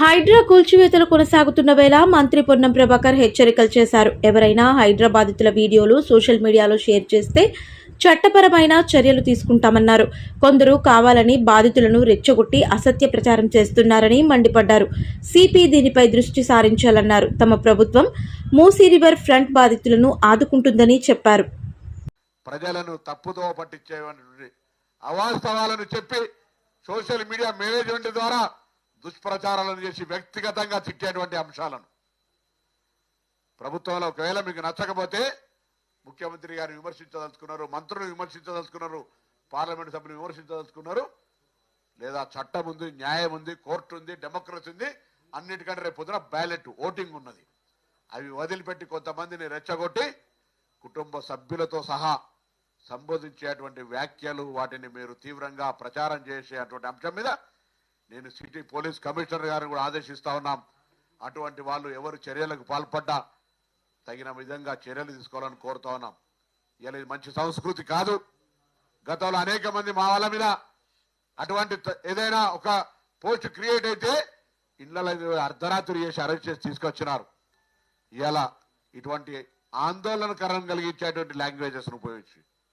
హైడ్రా కూల్చివేతలు కొనసాగుతున్న వేళ మంత్రి పొన్నం ప్రభాకర్ హెచ్చరికలు చేశారు. ఎవరైనా హైడ్రా బాధితుల వీడియోలు సోషల్ మీడియాలో షేర్ చేస్తే చట్టపరమైన చర్యలు తీసుకుంటామన్నారు. కొందరు కావాలని బాధితులను రెచ్చగొట్టి అసత్య ప్రచారం చేస్తున్నారని మండిపడ్డారు. సిపి దీనిపై దృష్టి సారించాలన్నారు. తమ ప్రభుత్వం మూసీ రివర్ ఫ్రంట్ బాధితులను ఆదుకుంటుందని చెప్పారు. ప్రజలను తప్పుదో పట్టించేటువంటి అవాస్తవాలను చెప్పి సోషల్ మీడియా మేనేజ్మెంట్ ద్వారా దుష్ప్రచారాలను చేసి వ్యక్తిగతంగా తిట్టేటువంటి అంశాలను ప్రభుత్వంలో ఒకవేళ మీకు నచ్చకపోతే ముఖ్యమంత్రి గారిని విమర్శించదలుచుకున్నారు, మంత్రులు విమర్శించదలుచుకున్నారు, పార్లమెంటు సభ్యులు విమర్శించదలుచుకున్నారు, లేదా చట్టం ఉంది, న్యాయం ఉంది, కోర్టు ఉంది, డెమోక్రసీ ఉంది. అన్నిటికంటే రేపు పొద్దున బ్యాలెట్ ఓటింగ్ ఉన్నది. అవి వదిలిపెట్టి కొంతమందిని రెచ్చగొట్టి కుటుంబ సభ్యులతో సహా సంబోధించేటువంటి వ్యాఖ్యలు, వాటిని మీరు తీవ్రంగా ప్రచారం చేసేటువంటి అంశం మీద నేను సిటీ పోలీస్ కమిషనర్ గారిని కూడా ఆదేశిస్తా ఉన్నాం. అటువంటి వాళ్ళు ఎవరు చర్యలకు పాల్పడ్డా తగిన విధంగా చర్యలు తీసుకోవాలని కోరుతా ఉన్నాం. ఇలా ఇది మంచి సంస్కృతి కాదు. గతంలో అనేక మంది మా వాళ్ళ మీద అటువంటి ఏదైనా ఒక పోస్ట్ క్రియేట్ అయితే ఇళ్లలో అర్ధరాత్రి చేసి అరెస్ట్ చేసి తీసుకొచ్చినారు. ఇలా ఇటువంటి ఆందోళనకరం కలిగించేటువంటి లాంగ్వేజెస్ ఉపయోగించి